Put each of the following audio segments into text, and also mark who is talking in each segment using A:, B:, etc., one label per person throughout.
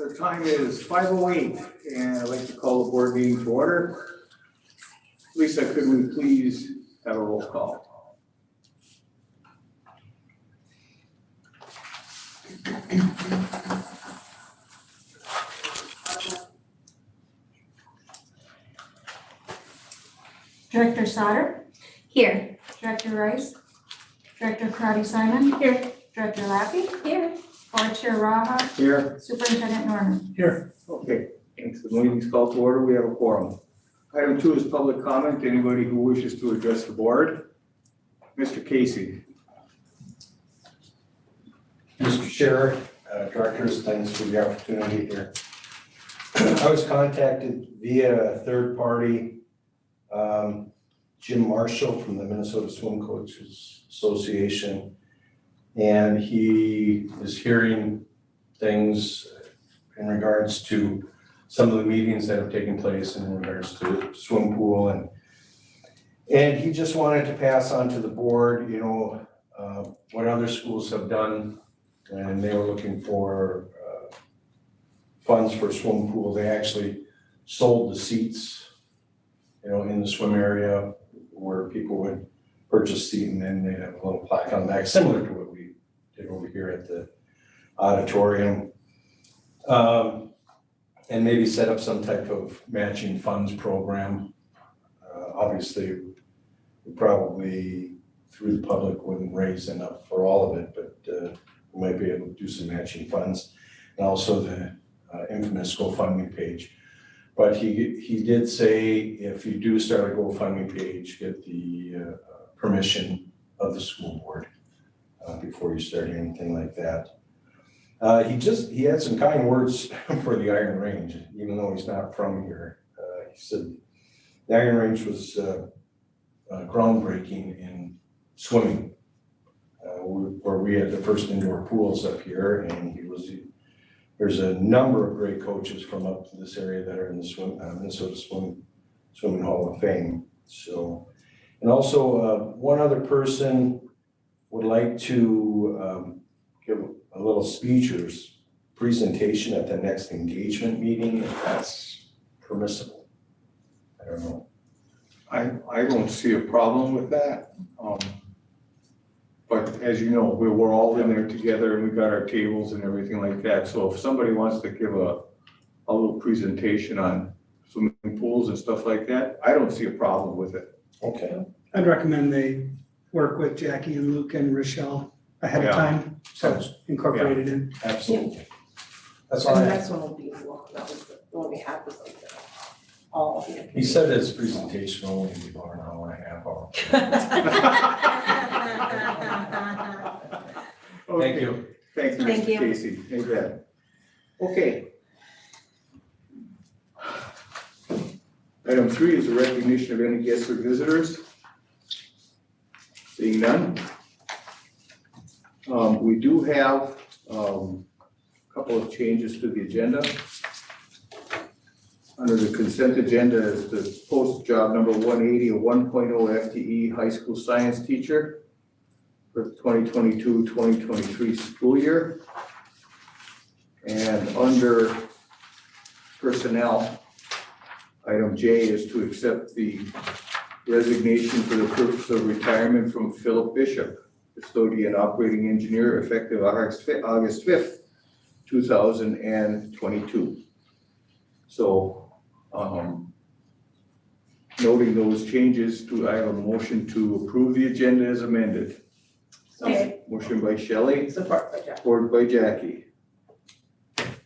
A: The time is 5:08, and I'd like to call the board meeting to order. Lisa, could we please have a roll call?
B: Director Sauter,
C: Here.
B: Director Rice, Director Karati Simon. Here. Director Lappy.
C: Here.
B: Board Chair Raha,
A: Here.
B: Superintendent Norman.
A: Here. Okay, thanks. The meeting is called to order. We have a quorum. Item 2 is public comment. Anybody who wishes to address the board? Mr. Casey.
D: Mr. Chair, directors, thanks for the opportunity here. I was contacted via a third party, Jim Marshall from the Minnesota Swim Coaches Association. And he is hearing things in regards to some of the meetings that have taken place in regards to swim pool. And he just wanted to pass on to the board, what other schools have done. And they were looking for funds for a swim pool. They actually sold the seats, in the swim area where people would purchase seat and then they'd have a little plaque on the back, similar to what we did over here at the auditorium. And maybe set up some type of matching funds program. Obviously, we probably through the public wouldn't raise enough for all of it, but we might be able to do some matching funds, and also the infamous GoFundMe page. But he did say if you do start a GoFundMe page, get the permission of the school board before you start anything like that. He had some kind words for the Iron Range, even though he's not from here. He said the Iron Range was groundbreaking in swimming. Where we had the first indoor pools up here, and there's a number of great coaches from up to this area that are in the Minnesota Swimming Hall of Fame. So, and also one other person would like to give a little speech or presentation at the next engagement meeting, if that's permissible. I don't know.
A: I don't see a problem with that. But as you know, we're all in there together and we got our tables and everything like that. So if somebody wants to give a little presentation on swimming pools and stuff like that, I don't see a problem with it.
D: Okay.
E: I'd recommend they work with Jackie and Luke and Rochelle ahead of time, so it's incorporated in.
D: Absolutely. That's all
F: And
D: I
F: the
D: have.
F: next one will be, that was the one we had was like all the.
D: He said his presentation only be about an hour and a half hour. Thank you.
A: Thank you,
C: Thank
A: Mr.
C: you.
A: Casey. Amen. Okay. Item 3 is a recognition of any guests or visitors. Seeing none. We do have a couple of changes to the agenda. Under the consent agenda is the post job number 180, a 1.0 FTE high school science teacher for the 2022-2023 school year. And under personnel, item J is to accept the resignation for the purpose of retirement from Philip Bishop, custodian operating engineer, effective August 5th, 2022. So, noting those changes, I have a motion to approve the agenda as amended.
C: Okay.
A: Motion by Shelley,
F: Support by Jack.
A: supported by Jackie.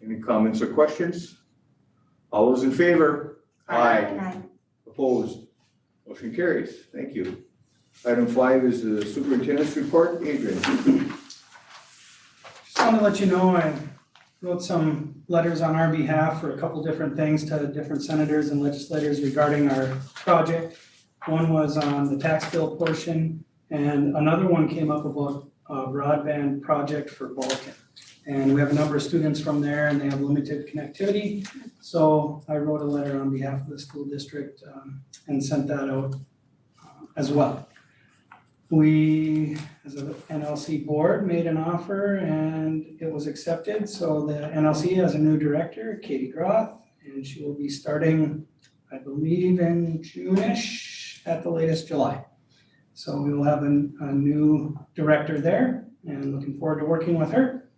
A: Any comments or questions? All those in favor?
C: Aye.
A: Opposed? Motion carries. Thank you. Item 5 is the superintendent's report. Adrian.
E: Just want to let you know, I wrote some letters on our behalf for a couple different things to different senators and legislators regarding our project. One was on the tax bill portion, and another one came up about a broadband project for Vulcan. And we have a number of students from there and they have limited connectivity. So I wrote a letter on behalf of the school district and sent that out as well. We, as an NLC board, made an offer and it was accepted. So the NLC has a new director, Katie Groth, and she will be starting, I believe, in June-ish, at the latest July. So we will have a new director there and looking forward to working with her.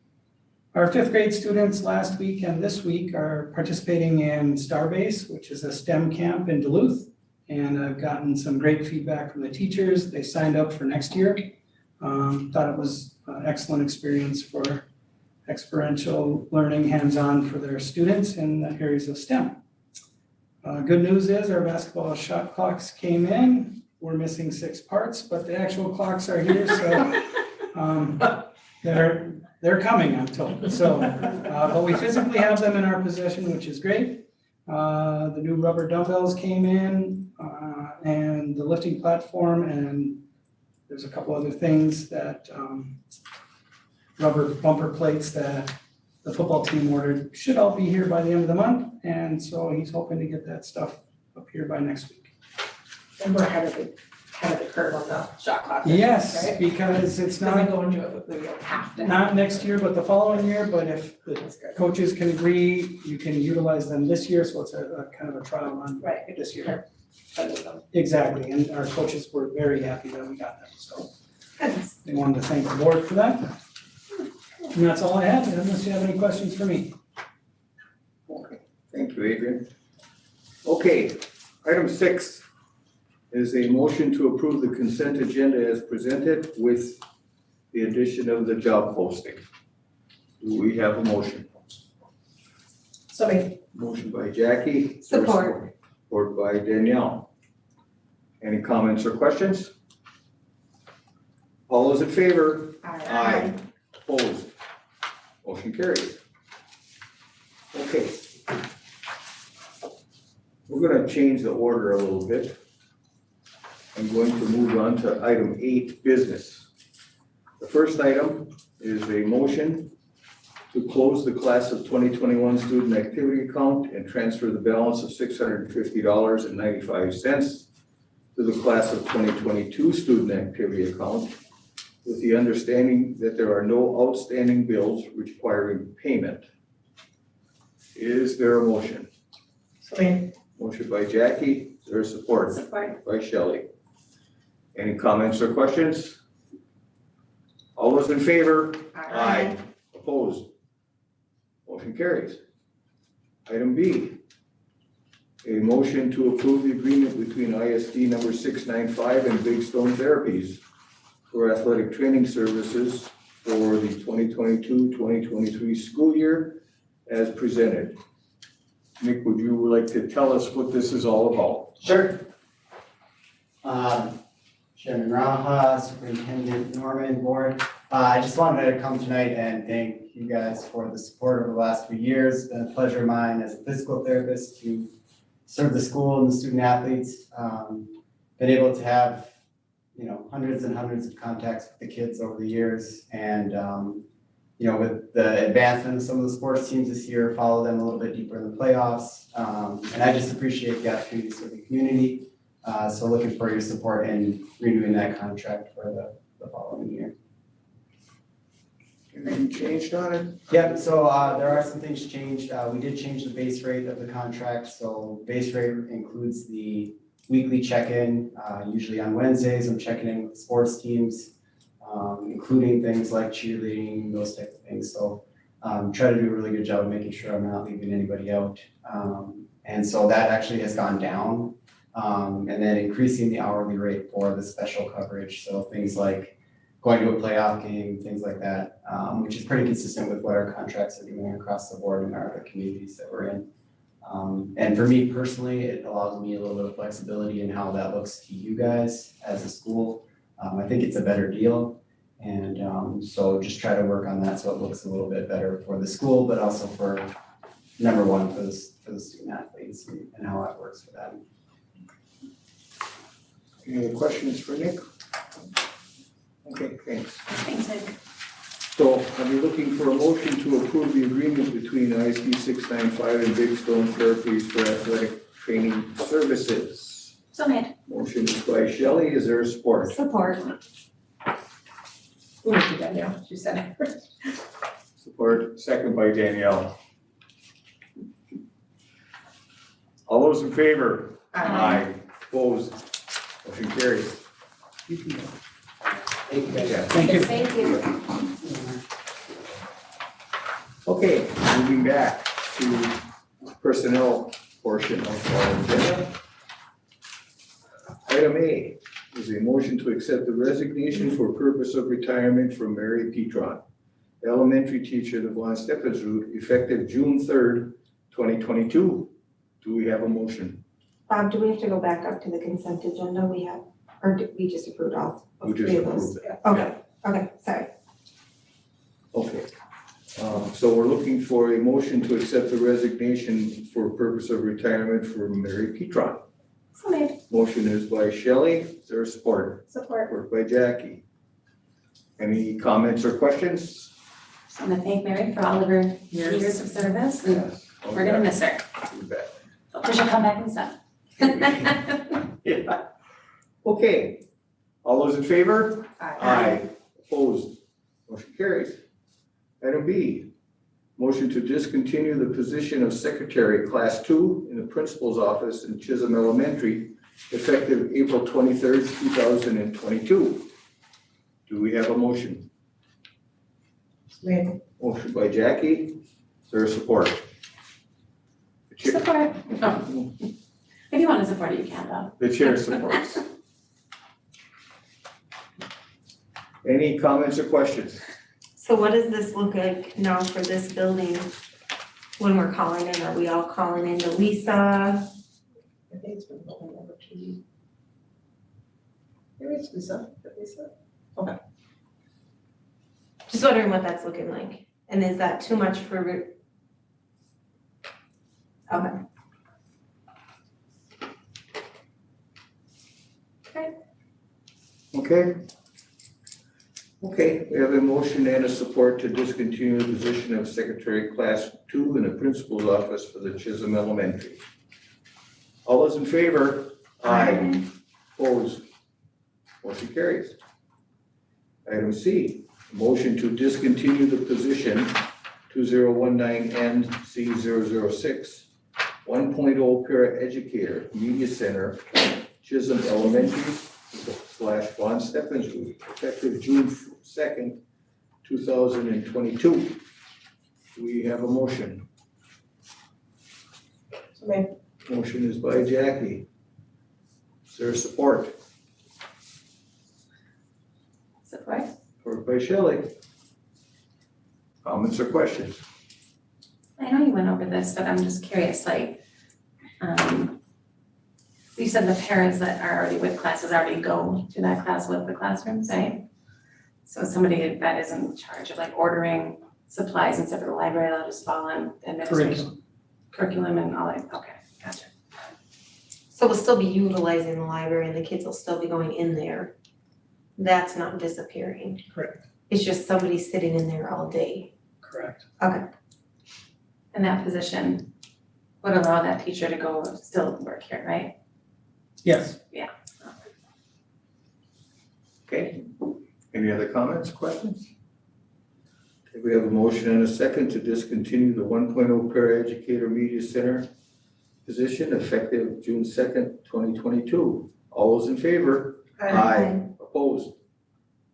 E: Our fifth grade students last week and this week are participating in Starbase, which is a STEM camp in Duluth. And I've gotten some great feedback from the teachers. They signed up for next year. Thought it was an excellent experience for experiential learning, hands-on for their students in the areas of STEM. Good news is our basketball shot clocks came in. We're missing 6 parts, but the actual clocks are here, so they're coming, I'm told. So, but we physically have them in our possession, which is great. The new rubber dumbbells came in, and the lifting platform, and there's a couple other things that, rubber bumper plates that the football team ordered should all be here by the end of the month. And so he's hoping to get that stuff up here by next week.
F: And we're ahead of the curve on the shot clock.
E: Yes,
F: Right?
E: because it's
F: Doesn't
E: not,
F: go into it, but we don't have to.
E: not next year, but the following year. But if the
F: That's good.
E: coaches can agree, you can utilize them this year. So it's a kind of a trial run
F: Right.
E: this year.
F: Send them.
E: Exactly, and our coaches were very happy that we got them, so
F: Goodness.
E: they wanted to thank the board for that. And that's all I have, unless you have any questions for me.
A: Okay, thank you, Adrian. Okay, item 6 is a motion to approve the consent agenda as presented with the addition of the job posting. Do we have a motion?
F: So we,
A: Motion by Jackie. Is there
C: Support.
A: Support by Danielle. Any comments or questions? All those in favor? Aye. Opposed? Motion carries. Okay. We're gonna change the order a little bit. I'm going to move on to item 8, business. The first item is a motion to close the class of 2021 student activity account and transfer the balance of $650.95 to the class of 2022 student activity account, with the understanding that there are no outstanding bills requiring payment. Is there a motion?
F: so we
A: Motion by Jackie, is there support?
F: support.
A: By Shelley. Any comments or questions? All those in favor? Opposed? Motion carries. Item B, a motion to approve the agreement between ISD number 695 and Big Stone Therapies for athletic training services for the 2022-2023 school year as presented. Nick, would you like to tell us what this is all about?
G: Sure. Chairman Raha, Superintendent Norman, Board. I just wanted to come tonight and thank you guys for the support over the last few years. It's been a pleasure of mine as a physical therapist to serve the school and the student athletes. Been able to have, hundreds and hundreds of contacts with the kids over the years. And, with the advancement of some of the sports teams this year, follow them a little bit deeper in the playoffs. And I just appreciate the opportunity to serve the community. So looking for your support in renewing that contract for the following year.
A: Anything changed on it?
G: Yep, so there are some things changed. We did change the base rate of the contract. So base rate includes the weekly check-in, usually on Wednesdays. I'm checking in with the sports teams, including things like cheerleading, those type of things. So try to do a really good job of making sure I'm not leaving anybody out. And so that actually has gone down. And then increasing the hourly rate for the special coverage. So things like going to a playoff game, things like that, which is pretty consistent with what our contracts are doing across the board in our other communities that we're in. And for me personally, it allows me a little bit of flexibility in how that looks to you guys as a school. I think it's a better deal. And so just try to work on that so it looks a little bit better for the school, but also for number one, for the student athletes and how that works for them.
A: Any other questions for Nick? Okay, thanks.
C: Thanks, Nick.
A: So are you looking for a motion to approve the agreement between ISD 695 and Big Stone Therapies for athletic training services?
C: So made.
A: Motion by Shelley, is there support?
C: Support.
F: Who did Danielle? She said it.
A: Support, second by Danielle. All those in favor? Opposed? Motion carries.
G: Thank you guys.
A: Yeah.
E: Thank you.
C: Thank you.
A: Okay, moving back to personnel portion of our agenda. Item A is a motion to accept the resignation for purpose of retirement from Mary Petron, elementary teacher of Von Steffensrud, effective June 3rd, 2022. Do we have a motion?
C: Bob, do we have to go back up to the consent agenda we have, or did we just approved all
A: We just
C: three of those?
A: approved that.
C: Okay, sorry.
A: Okay. So we're looking for a motion to accept the resignation for purpose of retirement for Mary Petron.
C: So made.
A: Motion is by Shelley, is there support?
C: Support.
A: Support by Jackie. Any comments or questions?
H: Just want to thank Mary for all of her years of service, and
A: Yes.
H: we're gonna miss her.
A: You bet.
H: Hopefully she'll come back and stuff.
A: Yeah. Okay. All those in favor? Aye. Opposed? Motion carries. Item B, motion to discontinue the position of secretary, class 2 in the principal's office in Chisholm Elementary, effective April 23rd, 2022. Do we have a motion?
F: Made.
A: Motion by Jackie, is there support? The chair-
H: Support. Oh, if you want to support it, you can though.
A: The chair supports. Any comments or questions?
C: So what does this look like now for this building when we're calling in? Are we all calling in to Lisa?
F: I think it's been going over to you. Maybe it's Lisa.
C: Just wondering what that's looking like. And is that too much for? Okay.
A: Okay. Okay, we have a motion and a support to discontinue the position of secretary class 2 in the principal's office for the Chisholm Elementary. All those in favor? Aye. Opposed? Motion carries. Item C, motion to discontinue the position 2019NC006, 1.0 paraeducator, media center, Chisholm Elementary / Von Steffensrud, effective June 2nd, 2022. Do we have a motion?
F: So made.
A: Motion is by Jackie. Is there support?
H: Support.
A: Support by Shelley. Comments or questions?
H: I know you went over this, but I'm just curious, like, you said the parents that are already with classes already go to that class with the classrooms, right? So somebody that is in charge of like ordering supplies and stuff for the library, they'll just fall on administration. Curriculum and all that, okay, gotcha.
C: So we'll still be utilizing the library and the kids will still be going in there. That's not disappearing.
E: Correct.
C: It's just somebody sitting in there all day.
E: Correct.
H: And that position would allow that teacher to go still work here, right?
E: Yes.
A: Okay. Any other comments, questions? Okay, we have a motion and a second to discontinue the 1.0 paraeducator media center position effective June 2nd, 2022. All those in favor? Opposed?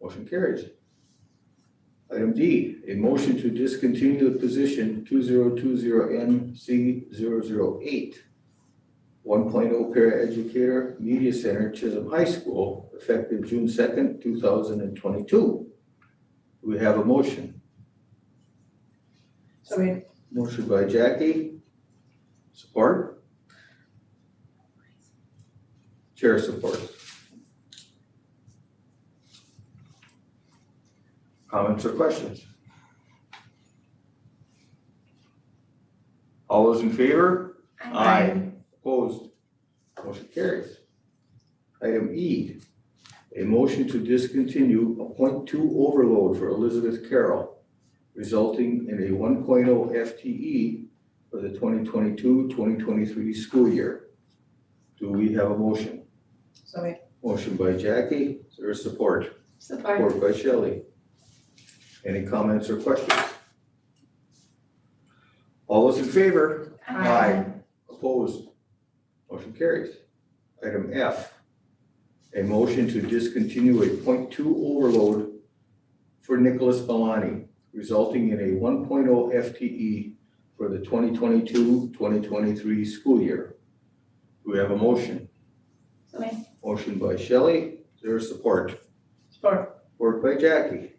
A: Motion carries. Item D, a motion to discontinue the position 2020NC008, 1.0 paraeducator, media center, Chisholm High School, effective June 2nd, 2022. Do we have a motion?
F: So made.
A: Motion by Jackie. Support? Chair supports. Comments or questions? All those in favor? Opposed? Motion carries. Item E, a motion to discontinue a .2 overload for Elizabeth Carroll, resulting in a 1.0 FTE for the 2022-2023 school year. Do we have a motion?
F: So moved.
A: Motion by Jackie, is there a support?
H: Support.
A: Support by Shelley. Any comments or questions? All those in favor? Opposed? Motion carries. Item F, a motion to discontinue a .2 overload for Nicholas Malani, resulting in a 1.0 FTE for the 2022-2023 school year. Do we have a motion?
H: So moved.
A: Motion by Shelley, is there support?
F: Support.
A: Support by Jackie.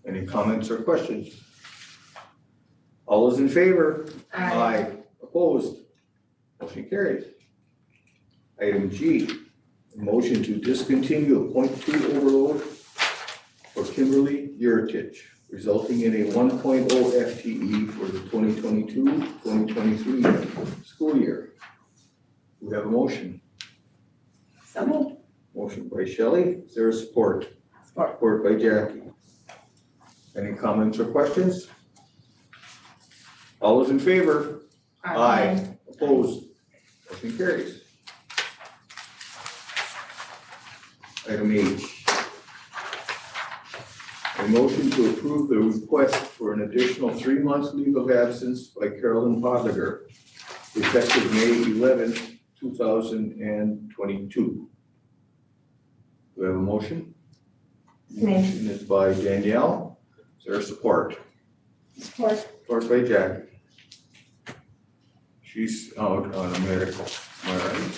A: Any comments or questions? All those in favor? Opposed? Motion carries. Item G, a motion to discontinue a .2 overload for Kimberly Yuritich, resulting in a 1.0 FTE for the 2022-2023 school year. We have a motion.
H: So moved.
A: Motion by Shelley, is there a support?
F: Support.
A: Support by Jackie. Any comments or questions? All those in favor? Opposed? Motion carries. Item H. A motion to approve the request for an additional 3 months leave of absence by Carolyn Podliger, effective May 11th, 2022. Do we have a motion? Motion is by Danielle. Is there support?
F: Support.
A: Support by Jackie. She's out on a medical, all right?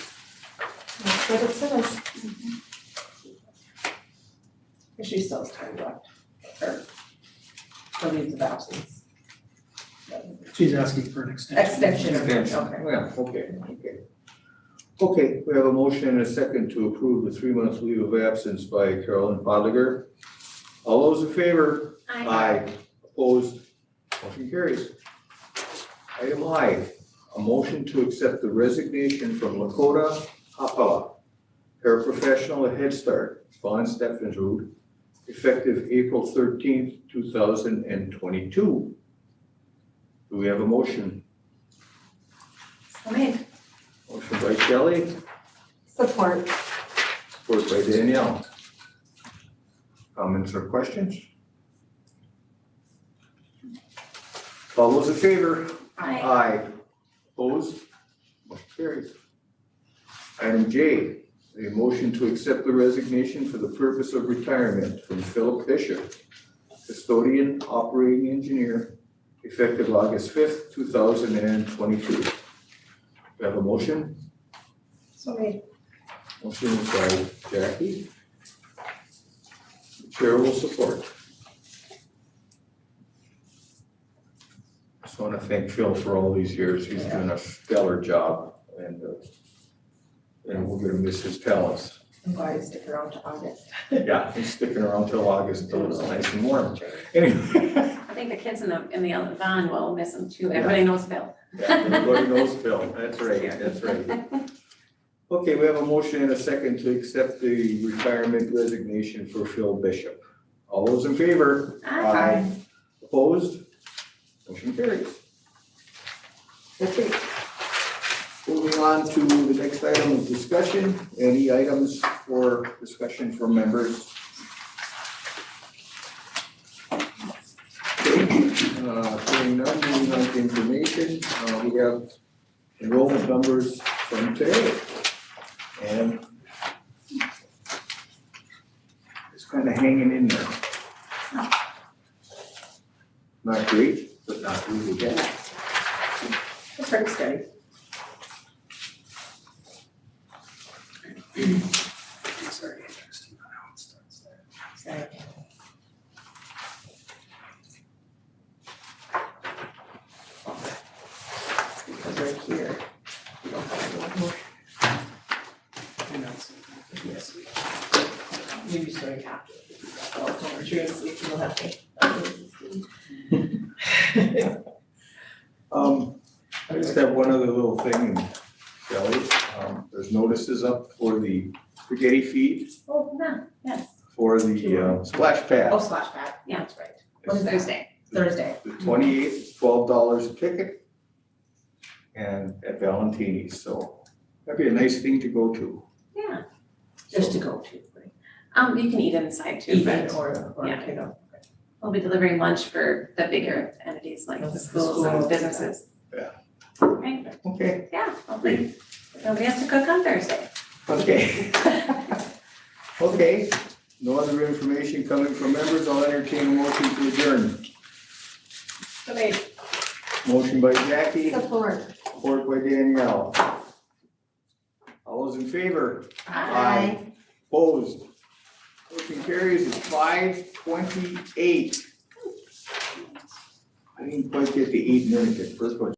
F: That's what it says. She still has time left. For leaves of absence.
E: She's asking for an extension.
F: Extension. Okay.
A: Yeah, okay. Okay, we have a motion and a second to approve the 3 months leave of absence by Carolyn Podliger. All those in favor? Opposed? Motion carries. Item I, a motion to accept the resignation from Lakota Hapala, paraprofessional at Head Start, Von Steffensrud, effective April 13th, 2022. Do we have a motion?
H: So moved.
A: Motion by Shelley,
C: Support.
A: support by Danielle. Comments or questions? All those in favor? Opposed? Motion carries. Item J, a motion to accept the resignation for the purpose of retirement from Philip Bishop, custodian operating engineer, effective August 5th, 2022. Do we have a motion?
F: So moved.
A: Motion is by Jackie. The chair will support. Just want to thank Phil for all these years. He's done a stellar job, and we're going to miss his talents.
F: I'm glad you stick around to August.
A: Yeah, he's sticking around till August till it's nice and warm. Anyway.
H: I think the kids in the van will miss him too. Everybody knows Phil.
A: Yeah, everybody knows Phil. That's right, that's right. Okay, we have a motion and a second to accept the retirement resignation for Phil Bishop. All those in favor? Opposed? Motion carries. Okay. Moving on to the next item of discussion. Any items for discussion from members? Okay, seeing none, moving on to information, we have enrollment numbers from today. And it's kind of hanging in there. Not great, but not really bad.
F: It's pretty steady.
E: It's very interesting on how it starts there.
F: Because right here, you don't have a lot more.
E: And that's-
F: Yes. Maybe starting after. Oh, it's over here, so you will have to.
A: I just have one other little thing, Shelley. There's notices up for the spaghetti feed
H: Oh, no, yes.
A: for the splash pad.
F: Oh, splash pad, yeah, that's right. Wednesday, Thursday.
A: The 28th, $12 a ticket. And at Valentini's, so That'd be a nice thing to go to.
H: Yeah,
F: Just to go to, right?
H: you can eat inside too,
F: Even
H: but
F: or
H: yeah.
F: kiddo.
H: we'll be delivering lunch for the bigger entities like the schools and
F: Schools,
H: businesses.
A: yeah.
H: Right,
A: Okay,
H: yeah, hopefully, nobody has to cook on Thursday.
A: okay. Okay, no other information coming from members, I'll entertain a motion to adjourn. Motion by Jackie,
C: Support.
A: support by Danielle. All those in favor? Aye. Opposed? Motion carries, it's 5:28. I didn't quite get the 8 minutes at first one.